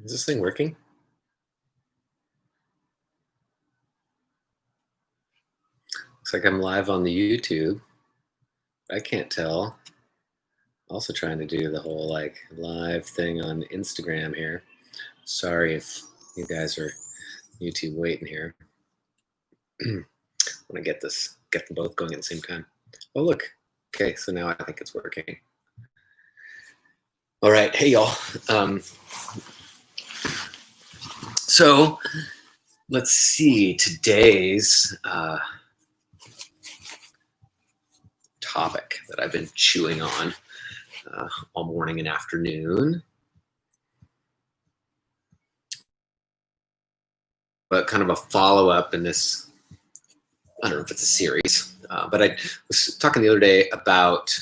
Is this thing working? Looks like I'm live on the YouTube. I can't tell. Also trying to do the whole like live thing on Instagram here. Sorry if you guys are YouTube waiting here. I want to get them both going at the same time. Oh, look. Okay, so now I think it's working. All right. Hey, y'all. So let's see today's topic that I've been chewing on all morning and afternoon, but kind of a follow-up in this. I don't know if it's a series, but I was talking the other day about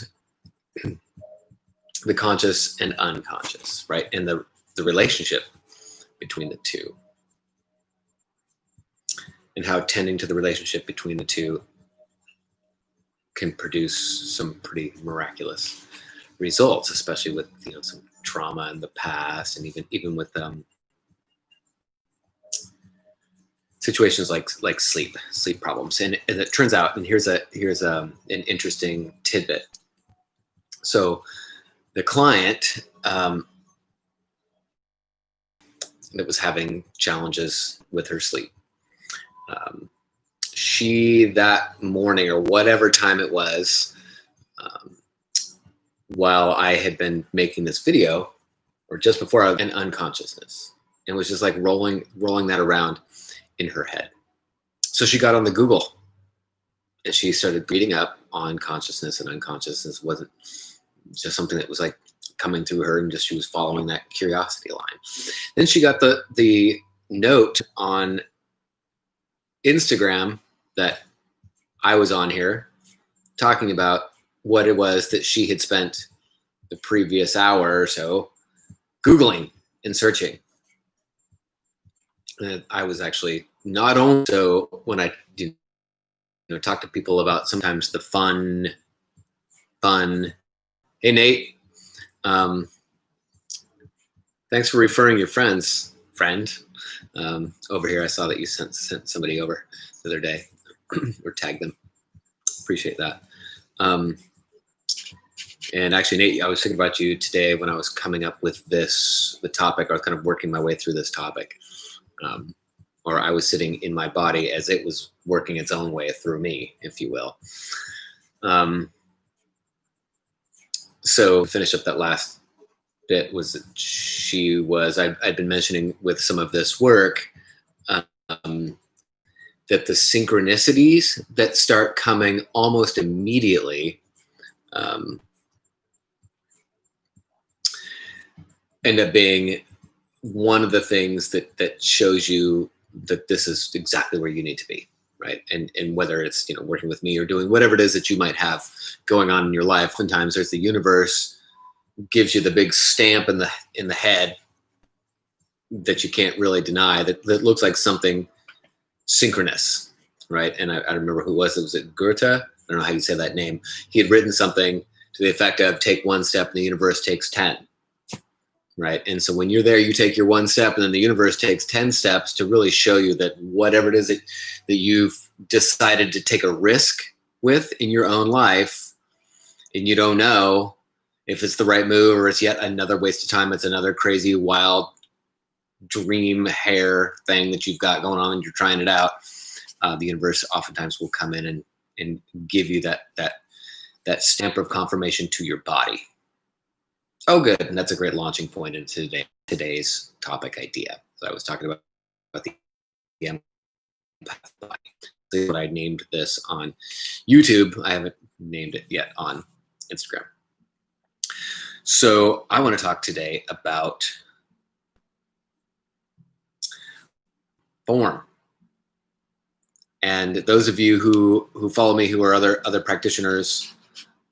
the conscious and unconscious, right? And the relationship between the two, and how tending to the relationship between the two can produce some pretty miraculous results, especially with some trauma in the past, and even with situations like sleep problems. And it turns out, and here's an interesting tidbit. So the client that was having challenges with her sleep, she that morning or whatever time it was, while I had been making this video, or just before, I was in unconsciousness, and was just like rolling that around in her head. So she got on the Google and she started reading up on consciousness and unconsciousness. Wasn't just something that was like coming through her, and just she was following that curiosity line. Then she got the note on Instagram that I was on here talking about what it was that she had spent the previous hour or so Googling and searching. And I was actually not only, so when I talk to people about sometimes the fun. Hey, Nate. Thanks for referring your friend over here. I saw that you sent somebody over the other day or tagged them. Appreciate that. And actually, Nate, I was thinking about you today when I was coming up with the topic. I was kind of working my way through this topic. Or I was sitting in my body as it was working its own way through me, if you will. So finish up that last bit was that I'd been mentioning with some of this work that the synchronicities that start coming almost immediately end up being one of the things that shows you that this is exactly where you need to be, right? And whether it's working with me or doing whatever it is that you might have going on in your life, oftentimes there's the universe gives you the big stamp in the head that you can't really deny, that looks like something synchronous, right? And I remember who it was. It was Goethe. I don't know how you say that name. He had written something to the effect of take one step and the universe takes 10. Right. And so when you're there, you take your one step and then the universe takes 10 steps to really show you that whatever it is that you've decided to take a risk with in your own life, and you don't know if it's the right move or it's yet another waste of time. It's another crazy, wild dream hair thing that you've got going on and you're trying it out. The universe oftentimes will come in and give you that stamp of confirmation to your body. Oh, good. And that's a great launching point into today's topic idea. So I was talking about the Empathic Body. So what I named this on YouTube. I haven't named it yet on Instagram. So I want to talk today about form. And those of you who follow me, who are other practitioners,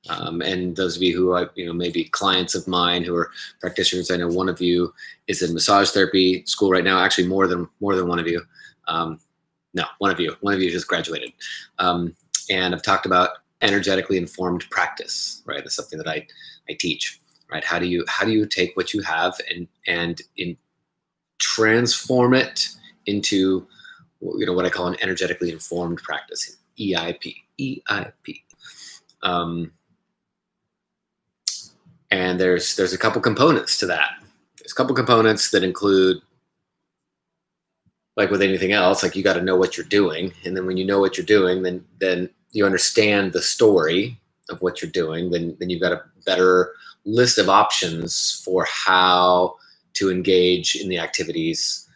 and those of you who are, maybe clients of mine who are practitioners, I know one of you is in massage therapy school right now. Actually, more than one of you. No, one of you just graduated. And I've talked about energetically informed practice, right? That's something that I teach, right? How do you take what you have and transform it into, what I call an energetically informed practice, EIP. And there's a couple components to that. There's a couple components that include, like with anything else, like you got to know what you're doing, and then when you know what you're doing, then you understand the story of what you're doing. Then you've got a better list of options for how to engage in the activities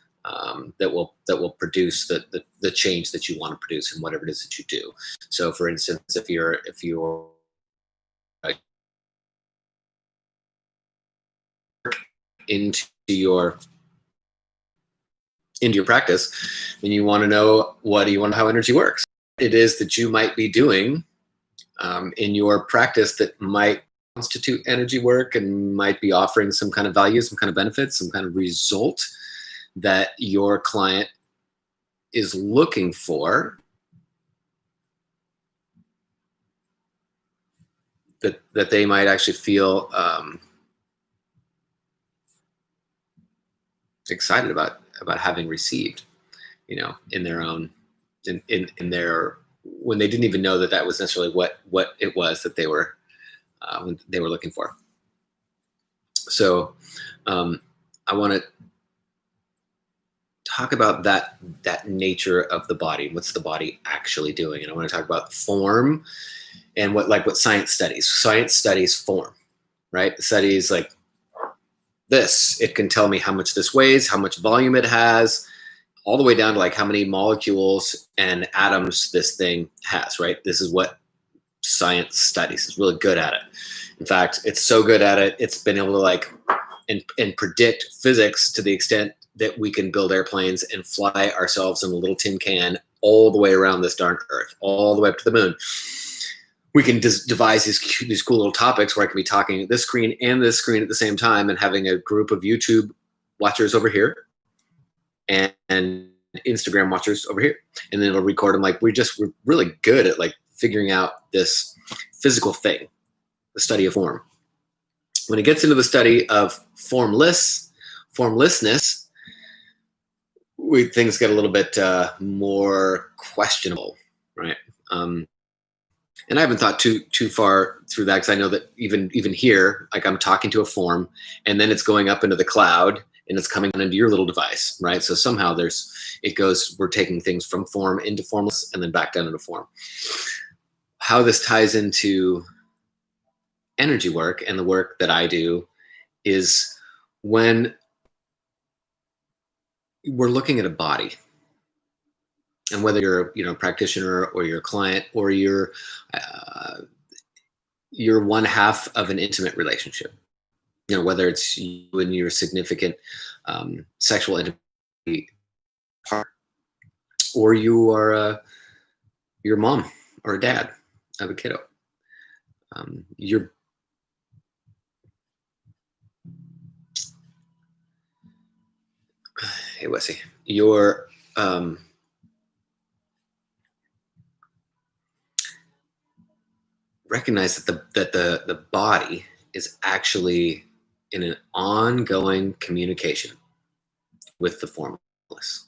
that will produce the change that you want to produce in whatever it is that you do. So, for instance, if you're into your practice, then you want to know how energy works. It is that you might be doing in your practice that might constitute energy work and might be offering some kind of value, some kind of benefit, some kind of result that your client is looking for, that they might actually feel excited about having received, in their own, in their, when they didn't even know that was necessarily what it was that they were when they were looking for. So I want to talk about that nature of the body. What's the body actually doing? And I want to talk about form and what science studies. Science studies form, right? Studies like this. It can tell me how much this weighs, how much volume it has, all the way down to like how many molecules and atoms this thing has, right? This is what science studies. Is really good at it. In fact, it's so good at it, it's been able to and predict physics to the extent that we can build airplanes and fly ourselves in a little tin can all the way around this darn Earth, all the way up to the moon. We can devise these cool little topics where I can be talking at this screen and this screen at the same time, and having a group of YouTube watchers over here and Instagram watchers over here, and then it'll record them. We're really good at figuring out this physical thing, the study of form. When it gets into the study of formlessness, things get a little bit more questionable, right? And I haven't thought too far through that, because I know that even here, I'm talking to a form, and then it's going up into the cloud, and it's coming into your little device, right? So somehow we're taking things from form into formless, and then back down into form. How this ties into energy work and the work that I do is when we're looking at a body, and whether you're a practitioner or you're a client or you're one half of an intimate relationship, whether it's you and your significant sexual intimacy partner, or you are your mom or a dad of a kiddo, hey Wesley, you're recognize that the body is actually in an ongoing communication with the formless.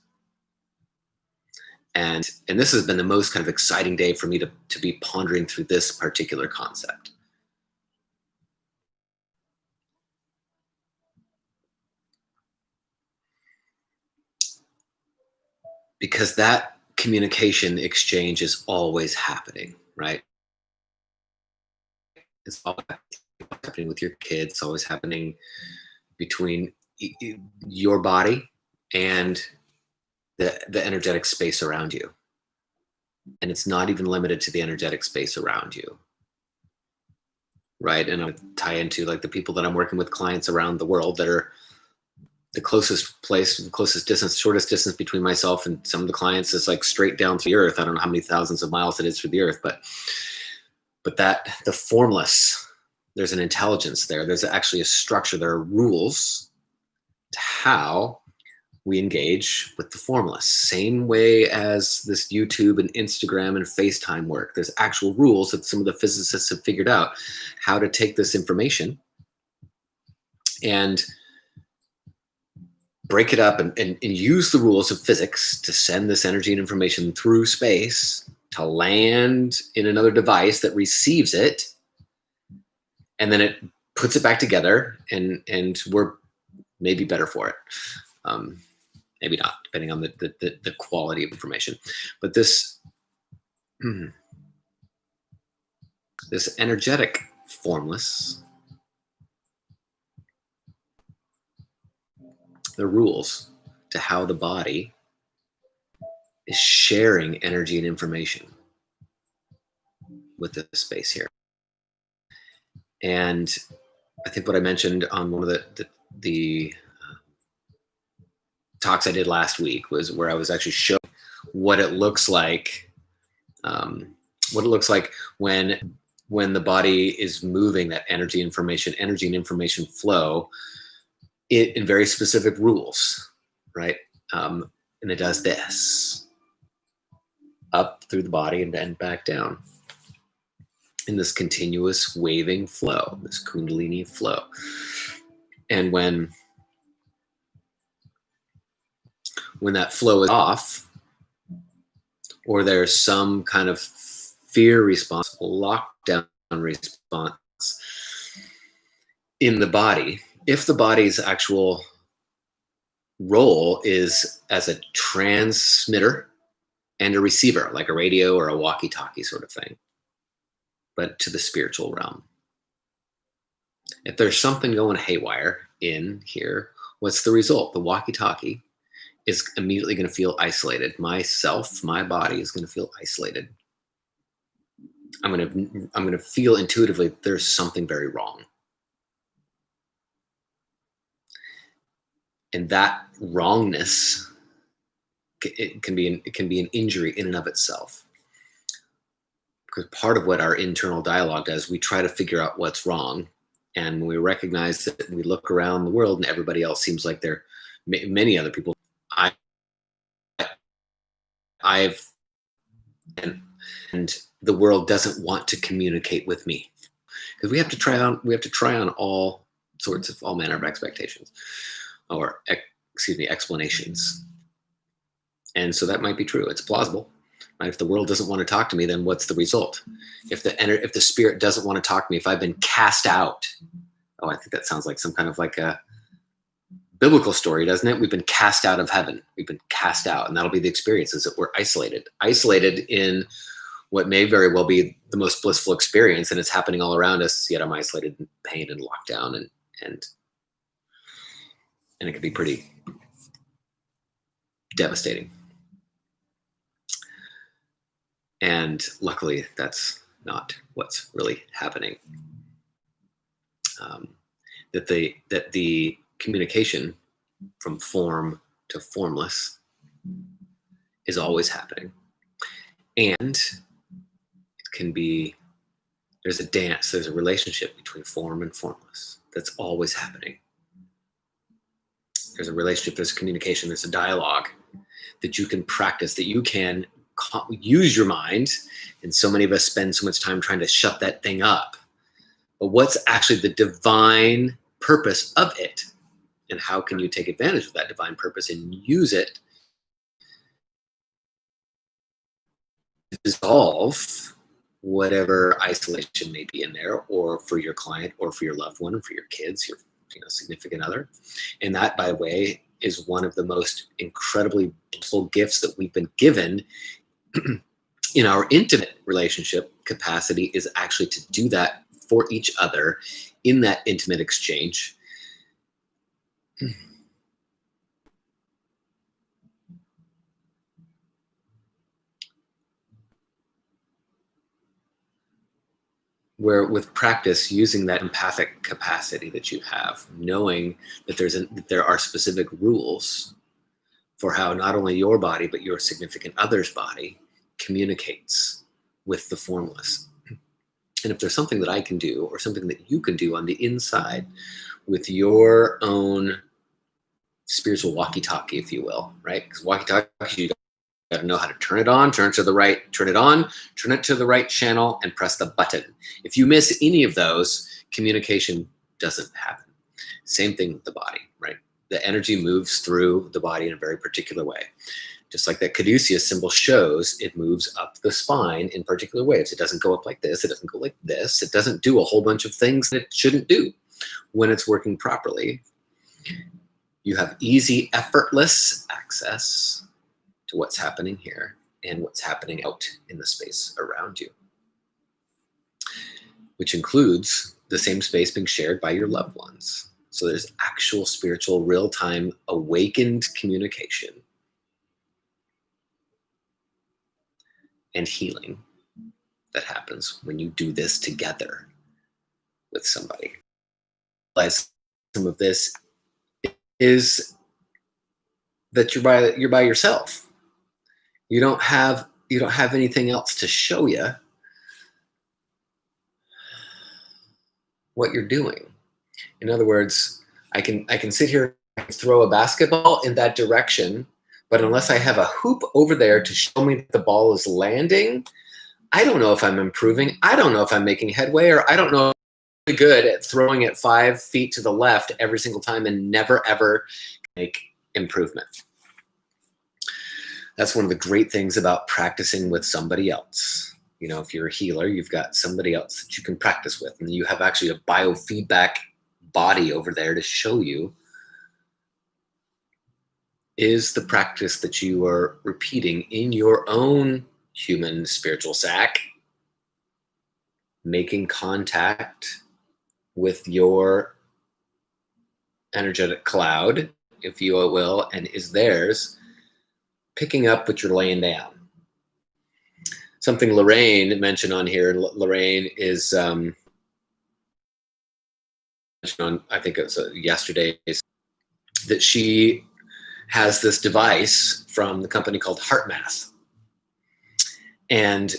And this has been the most kind of exciting day for me to be pondering through this particular concept. Because that communication exchange is always happening, right? It's always happening with your kids. It's always happening between your body and the energetic space around you. And it's not even limited to the energetic space around you, right? And I tie into the people that I'm working with, clients around the world that are the closest place, the closest distance, shortest distance between myself and some of the clients is straight down through the earth. I don't know how many thousands of miles it is through the earth, but that the formless, there's an intelligence there. There's actually a structure. There are rules to how we engage with the formless. Same way as this YouTube and Instagram and FaceTime work. There's actual rules that some of the physicists have figured out how to take this information and break it up and use the rules of physics to send this energy and information through space to land in another device that receives it, and then it puts it back together, and we're maybe better for it. Maybe not, depending on the quality of information. But this this energetic formless, the rules to how the body is sharing energy and information with the space here. And I think what I mentioned on one of the talks I did last week was where I was actually showing what it looks like, when the body is moving that energy and information flow in very specific rules, right? And it does this up through the body and then back down in this continuous waving flow, this Kundalini flow. And when that flow is off, or there's some kind of fear response, lockdown response in the body, if the body's actual role is as a transmitter and a receiver, like a radio or a walkie-talkie sort of thing, but to the spiritual realm. If there's something going haywire in here, what's the result? The walkie-talkie is immediately going to feel isolated. My body is going to feel isolated. I'm going to feel intuitively there's something very wrong. And that wrongness, it can be an injury in and of itself. Because part of what our internal dialogue does, we try to figure out what's wrong. And when we recognize that, we look around the world and everybody else seems like they're, many other people, and the world doesn't want to communicate with me, because we have to try on all manner of expectations, or explanations. And so that might be true. It's plausible. Right? If the world doesn't want to talk to me, then what's the result? If the spirit doesn't want to talk to me, if I've been cast out, I think that sounds like some kind of like a biblical story, doesn't it? We've been cast out of heaven. We've been cast out, and that'll be the experience, is that we're isolated in what may very well be the most blissful experience, and it's happening all around us, yet I'm isolated in pain and lockdown, and it can be pretty devastating. And luckily, that's not what's really happening. That the communication from form to formless is always happening. And it can be, there's a dance, there's a relationship between form and formless that's always happening. There's a relationship, there's communication, there's a dialogue that you can practice, that you can use your mind. And so many of us spend so much time trying to shut that thing up. But what's actually the divine purpose of it? And how can you take advantage of that divine purpose and use it to dissolve whatever isolation may be in there, or for your client, or for your loved one, or for your kids, your significant other? And that, by the way, is one of the most incredibly blissful gifts that we've been given in our intimate relationship capacity, is actually to do that for each other in that intimate exchange. Where with practice, using that empathic capacity that you have, knowing that there are specific rules for how not only your body, but your significant other's body communicates with the formless. And if there's something that I can do, or something that you can do on the inside with your own spiritual walkie-talkie, if you will, right? Because walkie-talkie, you got to know how to turn it on, turn it to the right, turn it on, turn it to the right channel, and press the button. If you miss any of those, communication doesn't happen. Same thing with the body, right? The energy moves through the body in a very particular way. Just like that caduceus symbol shows, it moves up the spine in particular ways. It doesn't go up like this. It doesn't go like this. It doesn't do a whole bunch of things that it shouldn't do when it's working properly. You have easy, effortless access to what's happening here and what's happening out in the space around you, which includes the same space being shared by your loved ones. So there's actual spiritual, real-time, awakened communication and healing that happens when you do this together with somebody. Some of this is that you're by yourself. You don't have anything else to show you what you're doing. In other words, I can sit here and throw a basketball in that direction, but unless I have a hoop over there to show me that the ball is landing, I don't know if I'm improving. I don't know if I'm making headway, or I don't know if I'm good at throwing it 5 feet to the left every single time and never ever make improvement. That's one of the great things about practicing with somebody else. You know, if you're a healer, you've got somebody else that you can practice with, and you have actually a biofeedback body over there to show you is the practice that you are repeating in your own human spiritual sack, making contact with your energetic cloud, if you will, and is theirs picking up what you're laying down. Something Lorraine mentioned on here. Lorraine is mentioned on, I think it was yesterday, that she has this device from the company called HeartMath. And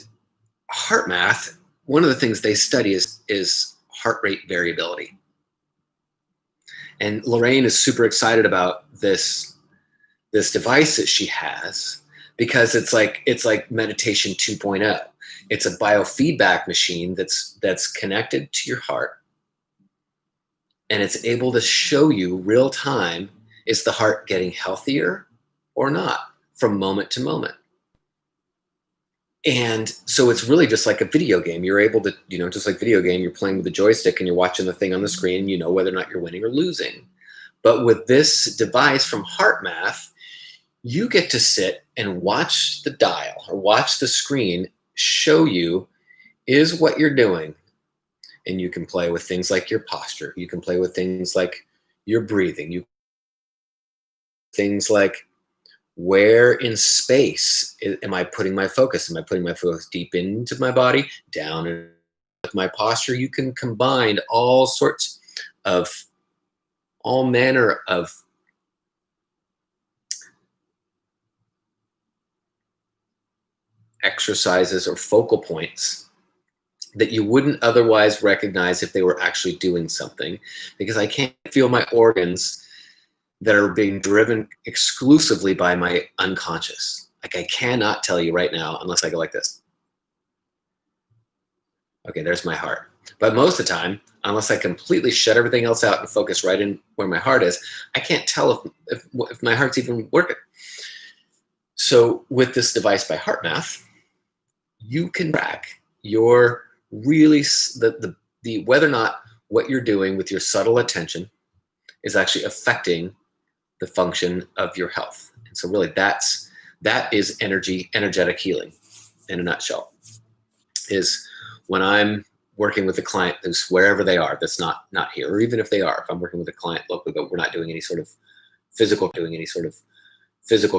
HeartMath, one of the things they study is heart rate variability. And Lorraine is super excited about this device that she has, because it's like meditation 2.0. It's a biofeedback machine that's connected to your heart, and it's able to show you real time, is the heart getting healthier or not from moment to moment. And so it's really just like a video game. You're able to, just like video game, you're playing with the joystick and you're watching the thing on the screen, and you know whether or not you're winning or losing. But with this device from HeartMath, you get to sit and watch the dial or watch the screen show you is what you're doing. And you can play with things like your posture. You can play with things like your breathing. Things like, where in space am I putting my focus? Am I putting my focus deep into my body, down in my posture? You can combine all manner of exercises or focal points that you wouldn't otherwise recognize if they were actually doing something, because I can't feel my organs that are being driven exclusively by my unconscious. Like, I cannot tell you right now unless I go like this. Okay, there's my heart. But most of the time, unless I completely shut everything else out and focus right in where my heart is, I can't tell if my heart's even working. So with this device by HeartMath, you can track your the whether or not what you're doing with your subtle attention is actually affecting the function of your health. And so really that is energetic healing in a nutshell. Is when I'm working with a client who's wherever they are, that's not here, or even if they are, if I'm working with a client locally, but we're not doing any sort of physical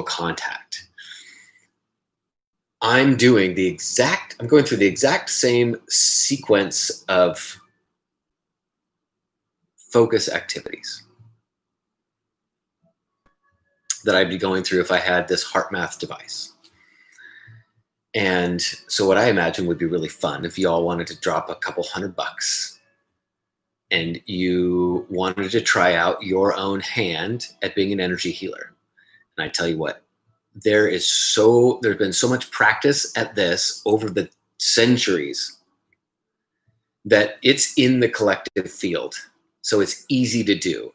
contact, I'm going through the exact same sequence of focus activities that I'd be going through if I had this HeartMath device. And so what I imagine would be really fun if you all wanted to drop a couple $100 and you wanted to try out your own hand at being an energy healer. And I tell you what, there's been so much practice at this over the centuries that it's in the collective field. So it's easy to do.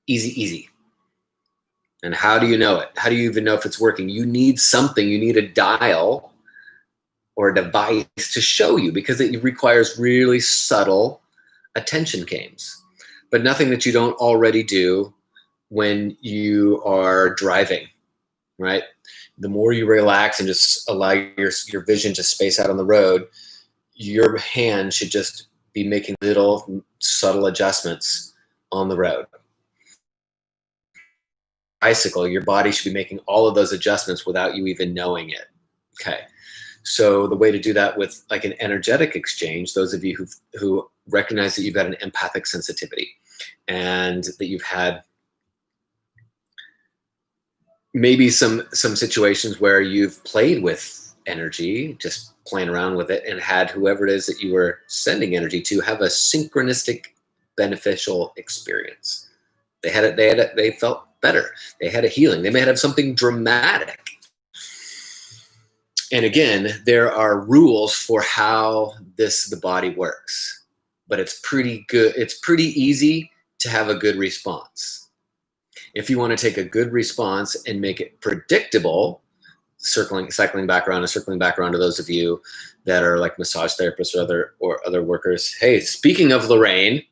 Easy, easy. And how do you know it? How do you even know if it's working? You need something. You need a dial or a device to show you, because it requires really subtle attention games, but nothing that you don't already do when you are driving, right? The more you relax and just allow your vision to space out on the road, your hand should just be making little subtle adjustments on the road. Bicycle, your body should be making all of those adjustments without you even knowing it. Okay. So the way to do that with like an energetic exchange, those of you who recognize that you've got an empathic sensitivity and that you've had maybe some situations where you've played with energy, just playing around with it, and had whoever it is that you were sending energy to have a synchronistic beneficial experience. They felt better. They had a healing. They may have something dramatic. And again, there are rules for how the body works, but it's pretty good. It's pretty easy to have a good response. If you want to take a good response and make it predictable, cycling back around to those of you that are like massage therapists or other workers. Hey, speaking of Lorraine,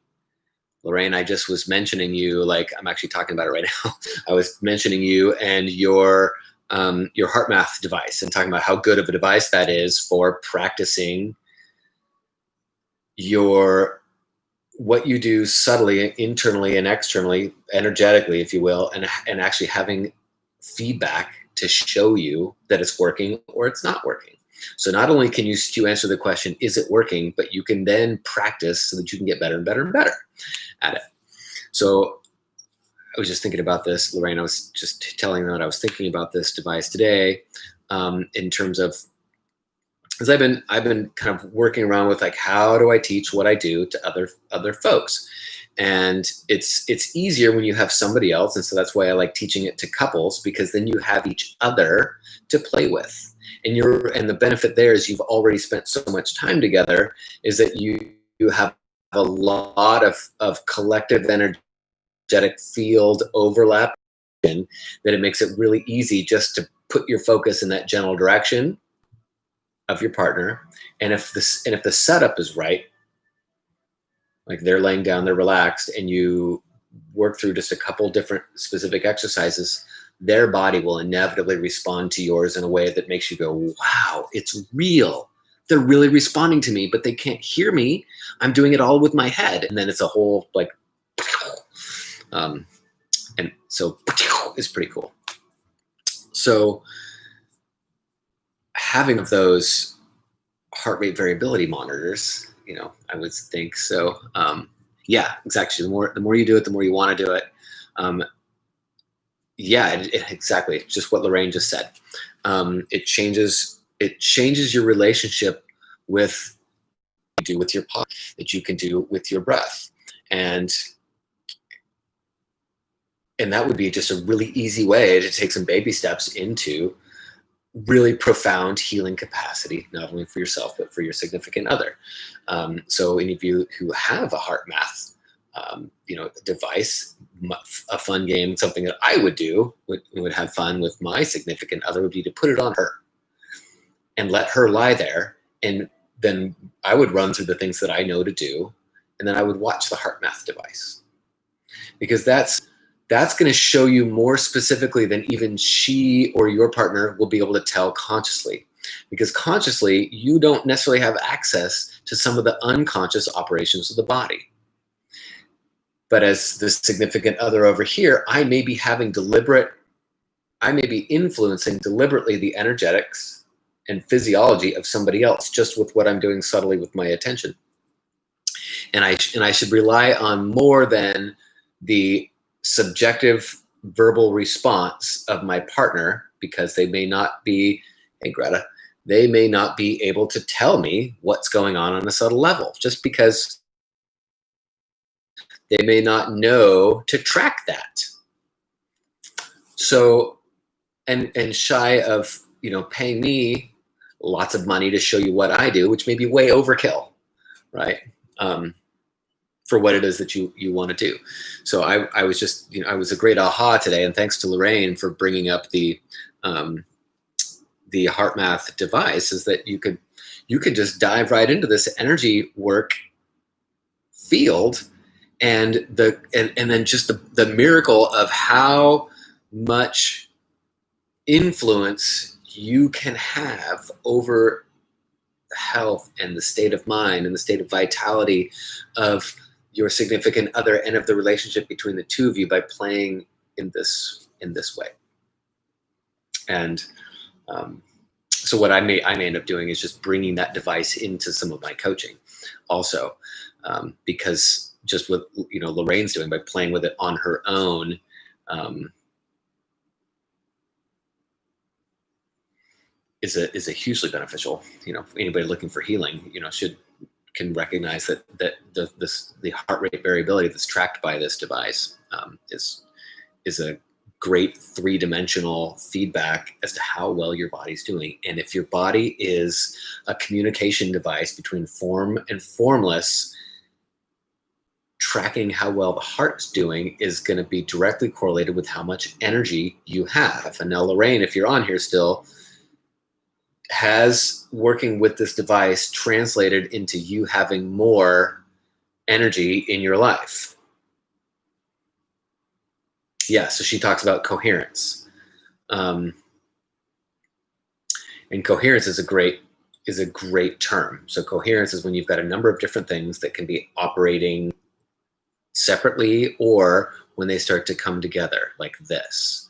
I just was mentioning you, like I'm actually talking about it right now. I was mentioning you and your heart math device and talking about how good of a device that is for practicing what you do subtly, internally and externally, energetically, if you will, and actually having feedback to show you that it's working or it's not working. So not only can you answer the question, is it working, but you can then practice so that you can get better and better and better at it. So I was just thinking about this, Lorraine. I was just telling them that I was thinking about this device today, in terms of, because I've been kind of working around with like, how do I teach what I do to other folks? And it's easier when you have somebody else, and so that's why I like teaching it to couples, because then you have each other to play with, and the benefit there is you've already spent so much time together, is that you have a lot of collective energetic field overlap, that it makes it really easy just to put your focus in that general direction of your partner. And if the setup is right, like they're laying down, they're relaxed, and you work through just a couple different specific exercises, their body will inevitably respond to yours in a way that makes you go, wow, it's real. They're really responding to me, but they can't hear me. I'm doing it all with my head. And then it's a whole like, and so it's pretty cool. So having those heart rate variability monitors, I would think so. Yeah, exactly. The more you do it, the more you want to do it. Yeah, exactly. Just what Lorraine just said. It changes your relationship with what you do with your body, that you can do with your breath, and that would be just a really easy way to take some baby steps into really profound healing capacity, not only for yourself, but for your significant other. So any of you who have a heart math, device, a fun game, something that I would do, would have fun with my significant other, would be to put it on her and let her lie there. And then I would run through the things that I know to do. And then I would watch the heart math device, because that's going to show you more specifically than even she or your partner will be able to tell consciously, because consciously you don't necessarily have access to some of the unconscious operations of the body. But as the significant other over here, I may be influencing deliberately the energetics and physiology of somebody else, just with what I'm doing subtly with my attention. And I should rely on more than the subjective verbal response of my partner, because they may not be, hey Greta, they may not be able to tell me what's going on a subtle level, just because they may not know to track that. So, and shy of, paying me lots of money to show you what I do, which may be way overkill, right? for what it is that you want to do. So I was just, I was a great aha today, and thanks to Lorraine for bringing up um, the heart math device, is that you could just dive right into this energy work field, and then just the miracle of how much influence you can have over the health and the state of mind and the state of vitality of your significant other, and of the relationship between the two of you, by playing in this way. And so what I may end up doing is just bringing that device into some of my coaching also, because just what Lorraine's doing by playing with it on her own, is a hugely beneficial. Anybody looking for healing, can recognize that the heart rate variability that's tracked by this device is a great three-dimensional feedback as to how well your body's doing. And if your body is a communication device between form and formless, tracking how well the heart's doing is going to be directly correlated with how much energy you have. And now, Lorraine, if you're on here still, has working with this device translated into you having more energy in your life? Yeah, so she talks about coherence. And coherence is a great term. So coherence is when you've got a number of different things that can be operating separately, or when they start to come together like this.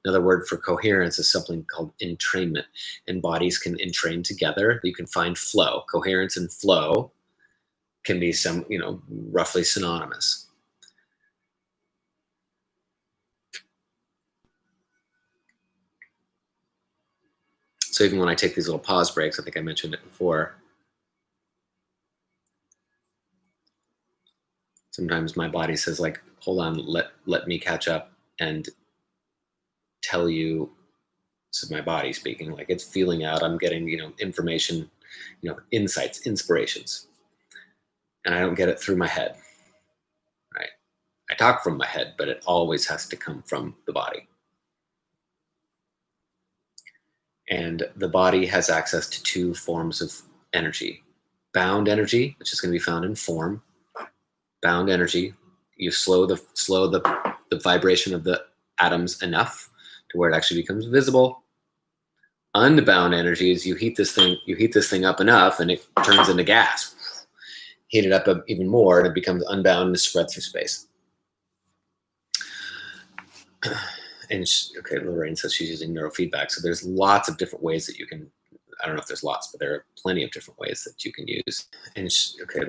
Another word for coherence is something called entrainment, and bodies can entrain together. You can find flow. Coherence and flow can be roughly synonymous. So even when I take these little pause breaks, I think I mentioned it before, sometimes my body says, like, hold on, let me catch up and tell you. This is my body speaking, like it's feeling out. I'm getting, information, insights, inspirations. And I don't get it through my head, right? I talk from my head, but it always has to come from the body. And the body has access to two forms of energy. Bound energy, which is going to be found in form. Bound energy, you slow the vibration of the atoms enough to where it actually becomes visible. Unbound energy is you heat this thing up enough and it turns into gas. Heat it up even more and it becomes unbound and spread through space. And Lorraine says she's using neurofeedback. So there's lots of different ways that you can, I don't know if there's lots, but there are plenty of different ways that you can use. And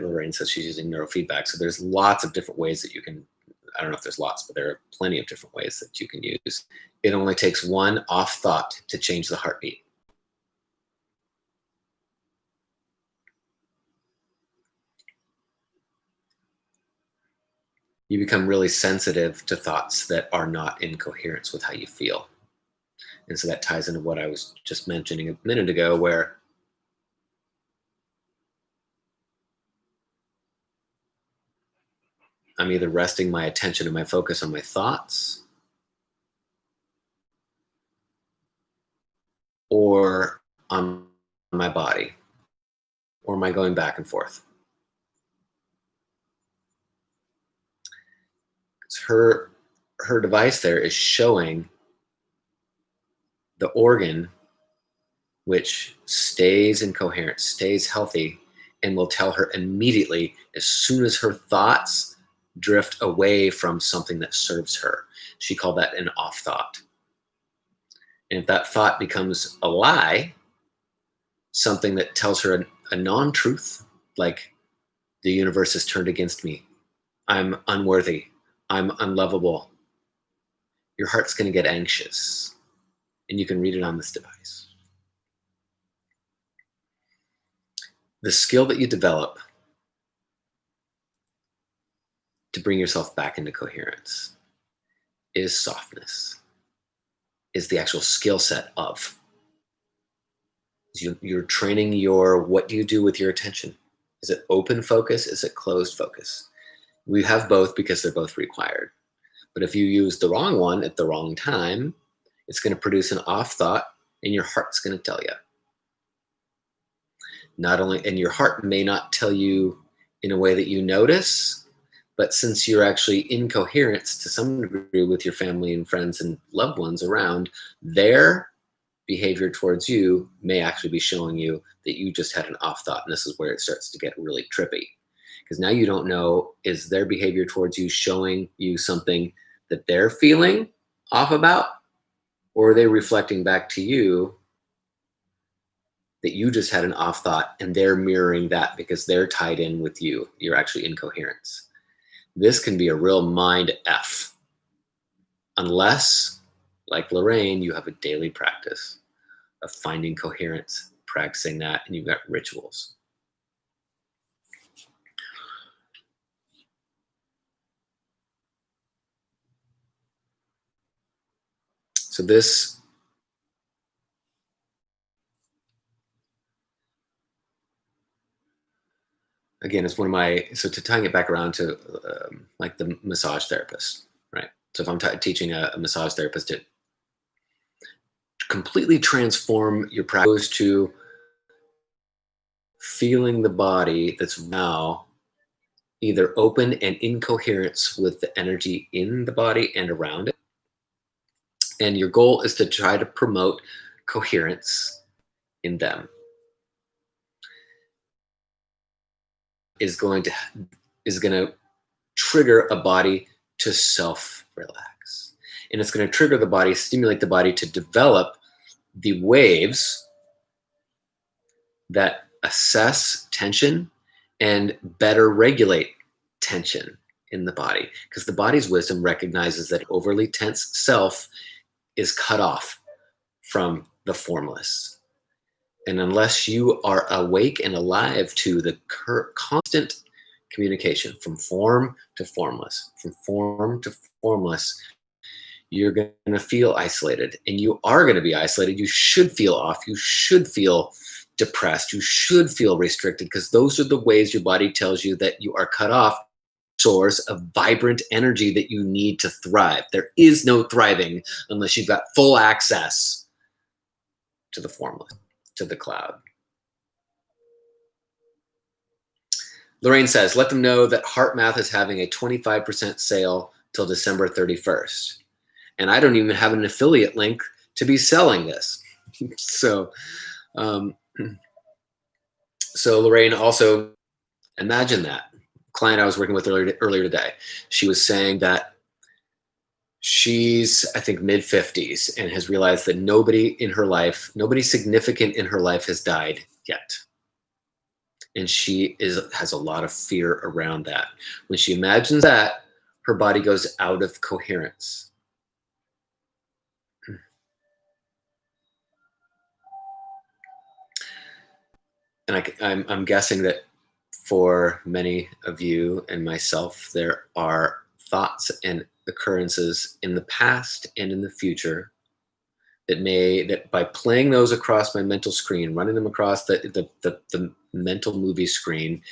Lorraine says she's using neurofeedback. So there's lots of different ways that you can, I don't know if there's lots, but there are plenty of different ways that you can use. It only takes one off thought to change the heartbeat. You become really sensitive to thoughts that are not in coherence with how you feel. And so that ties into what I was just mentioning a minute ago, where I'm either resting my attention and my focus on my thoughts, or on my body, or am I going back and forth? Her device there is showing the organ which stays in coherence, stays healthy, and will tell her immediately as soon as her thoughts drift away from something that serves her. She called that an off thought. And if that thought becomes a lie, something that tells her a non-truth, like the universe is turned against me, I'm unworthy, I'm unlovable, your heart's going to get anxious. And you can read it on this device. The skill that you develop to bring yourself back into coherence is softness, is the actual skill set of. You're training what do you do with your attention? Is it open focus? Is it closed focus? We have both because they're both required. But if you use the wrong one at the wrong time, it's going to produce an off thought, and your heart's going to tell you. Not only, and your heart may not tell you in a way that you notice, but since you're actually in coherence to some degree with your family and friends and loved ones around, their behavior towards you may actually be showing you that you just had an off thought. And this is where it starts to get really trippy. Because now you don't know, is their behavior towards you showing you something that they're feeling off about? Or are they reflecting back to you that you just had an off thought and they're mirroring that because they're tied in with you? You're actually in coherence. This can be a real mind F. Unless, like Lorraine, you have a daily practice of finding coherence, practicing that, and you've got rituals. So this, again, is one of my, so to tying it back around to like the massage therapist, right? So if I'm teaching a massage therapist to completely transform your practice to feeling the body that's now either open and in coherence with the energy in the body and around it. And your goal is to try to promote coherence in them. Is going to trigger a body to self-relax. And it's going to trigger the body, stimulate the body to develop the waves that assess tension and better regulate tension in the body. Because the body's wisdom recognizes that overly tense self is cut off from the formless. And unless you are awake and alive to the constant communication from form to formless, from form to formless, you're going to feel isolated, and you are going to be isolated. You should feel off. You should feel depressed. You should feel restricted, because those are the ways your body tells you that you are cut off source of vibrant energy that you need to thrive. There is no thriving unless you've got full access to the formless, to the cloud. Lorraine says, let them know that HeartMath is having a 25% sale till December 31st. And I don't even have an affiliate link to be selling this. So Lorraine, also imagine that. Client I was working with earlier today, she was saying that she's, I think, mid-50s and has realized that nobody significant in her life has died yet. And she has a lot of fear around that. When she imagines that, her body goes out of coherence. And I'm guessing that for many of you and myself, there are thoughts and occurrences in the past and in the future that by playing those across my mental screen, running them across the mental movie screen,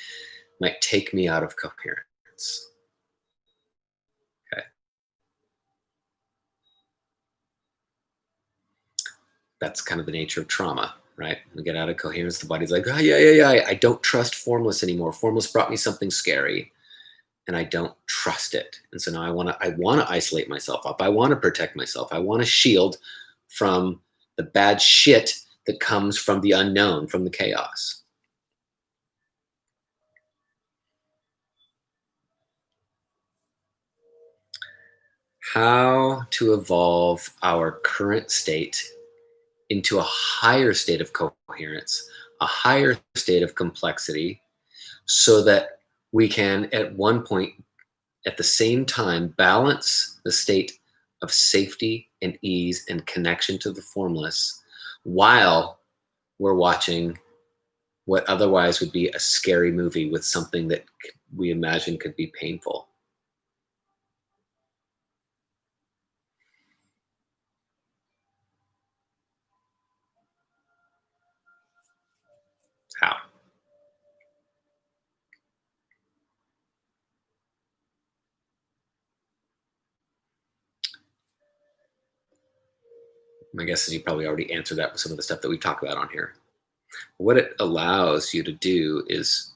might take me out of coherence. Okay. That's kind of the nature of trauma, right? We get out of coherence, the body's like, oh, yeah. I don't trust formless anymore. Formless brought me something scary, and I don't trust it. And so now I want to isolate myself up. I want to protect myself. I want to shield from the bad shit that comes from the unknown, from the chaos. How to evolve our current state into a higher state of coherence, a higher state of complexity, so that we can, at one point, at the same time, balance the state of safety and ease and connection to the formless while we're watching what otherwise would be a scary movie with something that we imagine could be painful. How? My guess is you probably already answered that with some of the stuff that we've talked about on here. What it allows you to do is,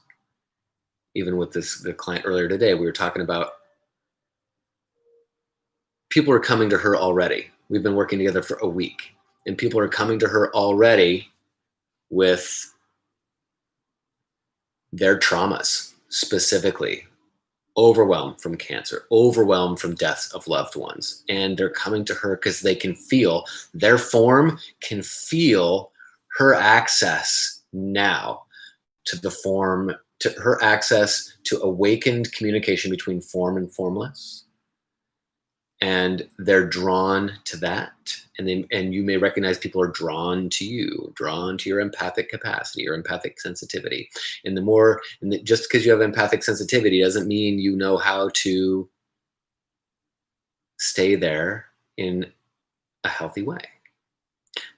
even with the client earlier today, we were talking about people are coming to her already. We've been working together for a week, and people are coming to her already with their traumas, specifically overwhelm from cancer, overwhelm from deaths of loved ones. And they're coming to her because they can feel, their form can feel her access now to the form, to her access to awakened communication between form and formless. And they're drawn to that. And you may recognize people are drawn to you, drawn to your empathic capacity, your empathic sensitivity. And just because you have empathic sensitivity doesn't mean you know how to stay there in a healthy way.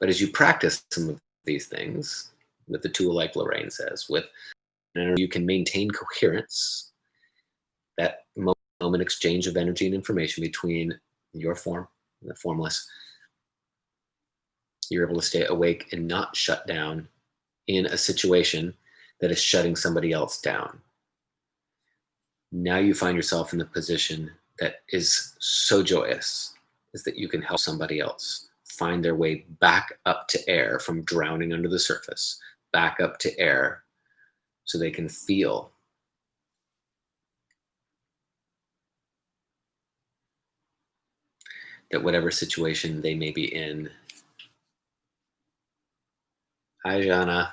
But as you practice some of these things with the tool, like Lorraine says, you can maintain coherence, that moment exchange of energy and information between your form and the formless. You're able to stay awake and not shut down in a situation that is shutting somebody else down. Now you find yourself in the position that is so joyous, is that you can help somebody else find their way back up to air from drowning under the surface, back up to air, so they can feel that whatever situation they may be in, hi Jana,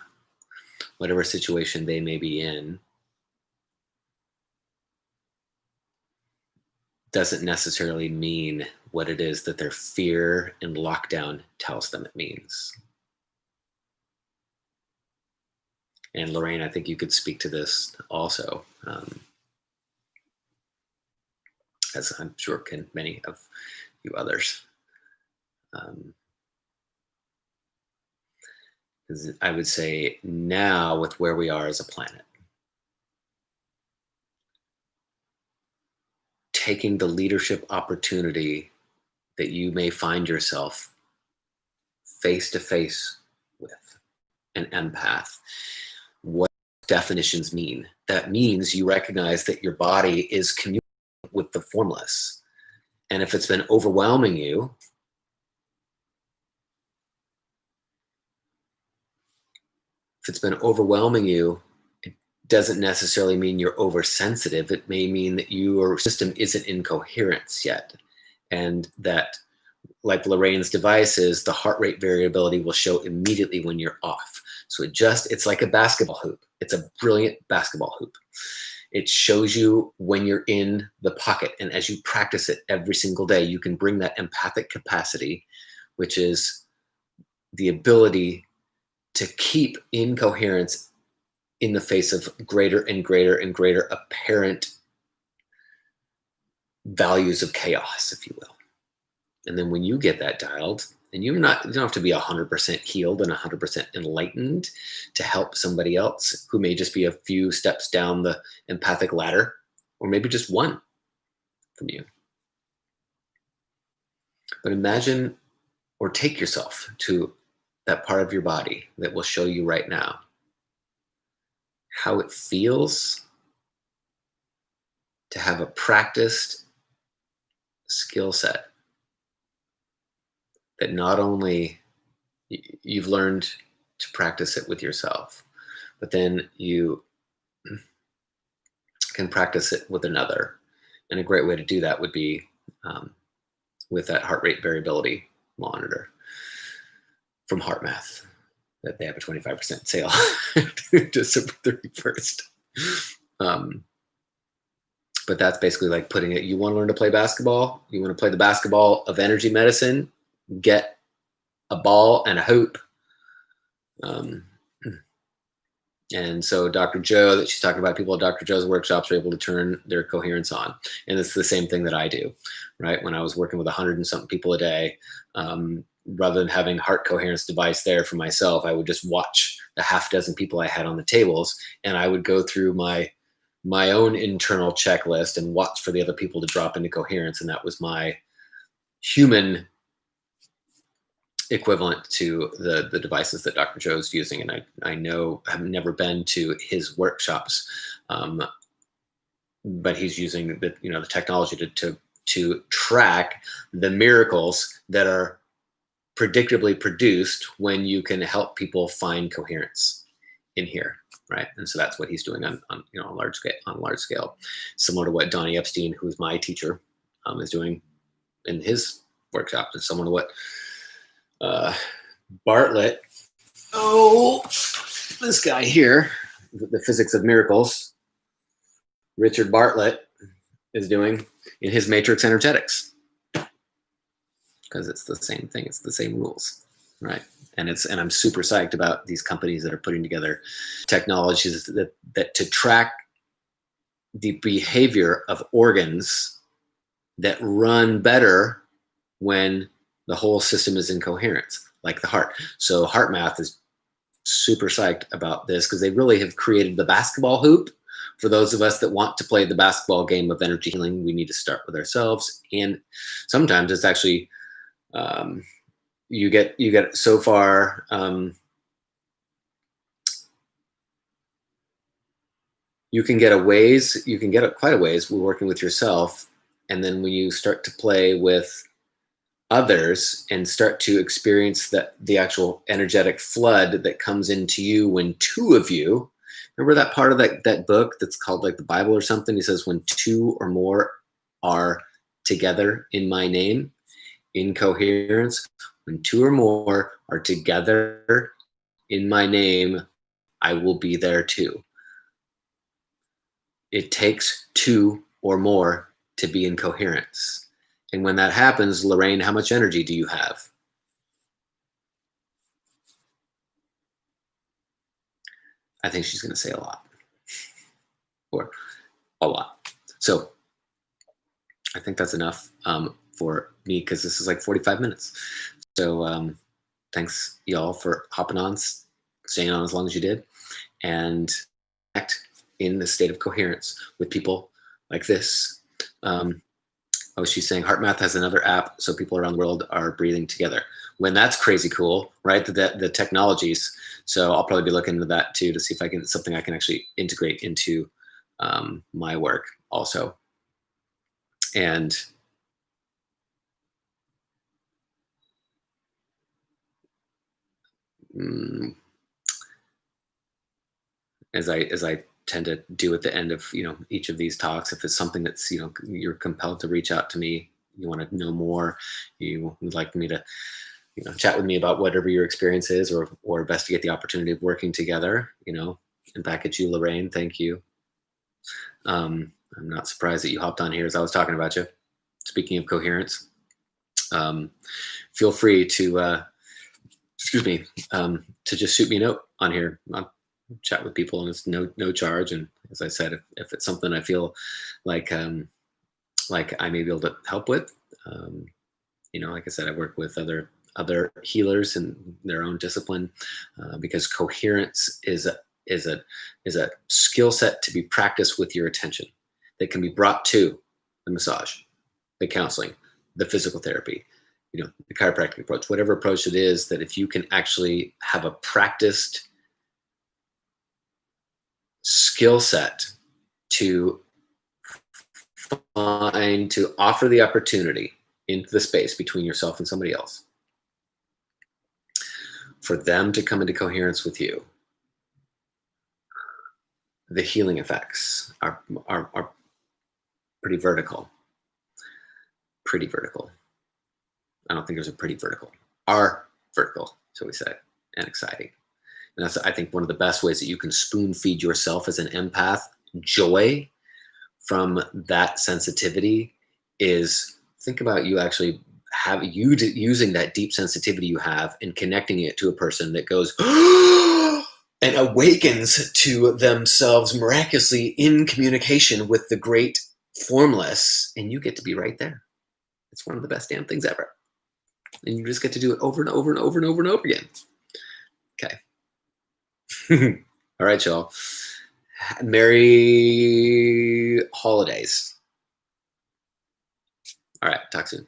whatever situation they may be in, doesn't necessarily mean what it is that their fear and lockdown tells them it means. And Lorraine, I think you could speak to this also, as I'm sure can many of you others. I would say now, with where we are as a planet, taking the leadership opportunity that you may find yourself face to face with an empath, what definitions mean. That means you recognize that your body is communicating with the formless. And if it's been overwhelming you, it doesn't necessarily mean you're oversensitive. It may mean that your system isn't in coherence yet. And that, like Lorraine's device is, the heart rate variability will show immediately when you're off. So it's like a basketball hoop. It's a brilliant basketball hoop. It shows you when you're in the pocket. And as you practice it every single day, you can bring that empathic capacity, which is the ability to keep in coherence in the face of greater and greater and greater apparent values of chaos, if you will. And then when you get that dialed, and you don't have to be 100% healed and 100% enlightened to help somebody else who may just be a few steps down the empathic ladder, or maybe just one from you. But imagine, or take yourself to that part of your body that will show you right now how it feels to have a practiced skill set that not only you've learned to practice it with yourself, but then you can practice it with another. And a great way to do that would be with that heart rate variability monitor from HeartMath, that they have a 25% sale December 31st. But that's basically like putting it, you want to learn to play basketball, you want to play the basketball of energy medicine, get a ball and a hoop. And so Dr. Joe, that she's talking about, people at Dr. Joe's workshops are able to turn their coherence on. And it's the same thing that I do, right? When I was working with 100 and something people a day, rather than having heart coherence device there for myself, I would just watch the half dozen people I had on the tables, and I would go through my own internal checklist and watch for the other people to drop into coherence. And that was my human equivalent to the devices that Dr. Joe's using. And I know I've never been to his workshops, but he's using the technology to track the miracles that are predictably produced when you can help people find coherence in here, right? And so that's what he's doing on a large scale, similar to what Donnie Epstein, who's my teacher, is doing in his workshops, and similar to what Bartlett, this guy here, the physics of miracles, Richard Bartlett, is doing in his matrix energetics, because it's the same thing. It's the same rules, right? And I'm super psyched about these companies that are putting together technologies that to track the behavior of organs that run better when the whole system is in coherence, like the heart. So Heart Math is super psyched about this, because they really have created the basketball hoop. For those of us that want to play the basketball game of energy healing, we need to start with ourselves. And sometimes it's actually, you get so far, you can get quite a ways working with yourself. And then when you start to play with others and start to experience the actual energetic flood that comes into you when two of you, remember that part of that book that's called like the Bible or something? He says, when two or more are together in my name, in coherence, when two or more are together in my name, I will be there too. It takes two or more to be in coherence. And when that happens, Lorraine, how much energy do you have? I think she's going to say a lot, or a lot. So I think that's enough for me, because this is like 45 minutes. So thanks y'all for hopping on, staying on as long as you did, and act in the state of coherence with people like this. She's saying Heart Math has another app, so people around the world are breathing together. When that's crazy cool, right? The technologies. So I'll probably be looking into that too, to see if something I can actually integrate into my work also. And as I tend to do at the end of each of these talks, if it's something that's you're compelled to reach out to me, you want to know more, you would like me to chat with me about whatever your experience is, or investigate the opportunity of working together, and back at you, Lorraine, thank you. I'm not surprised that you hopped on here as I was talking about you. Speaking of coherence, feel free to to just shoot me a note on here. I'll chat with people, and it's no charge. And as I said, if it's something I feel like I may be able to help with, like I said, I work with other healers in their own discipline, because coherence is a skill set to be practiced with your attention, that can be brought to the massage, the counseling, the physical therapy, the chiropractic approach, whatever approach it is, that if you can actually have a practiced skill set to offer the opportunity into the space between yourself and somebody else, for them to come into coherence with you, the healing effects are pretty vertical. Pretty vertical. I don't think there's a pretty vertical. Are vertical, shall we say, and exciting. And that's, I think, one of the best ways that you can spoon feed yourself as an empath joy from that sensitivity is, think about you actually using that deep sensitivity you have and connecting it to a person that goes and awakens to themselves miraculously in communication with the great formless, and you get to be right there. It's one of the best damn things ever. And you just get to do it over and over and over and over and over again. Okay. All right, y'all. Merry holidays. All right, talk soon.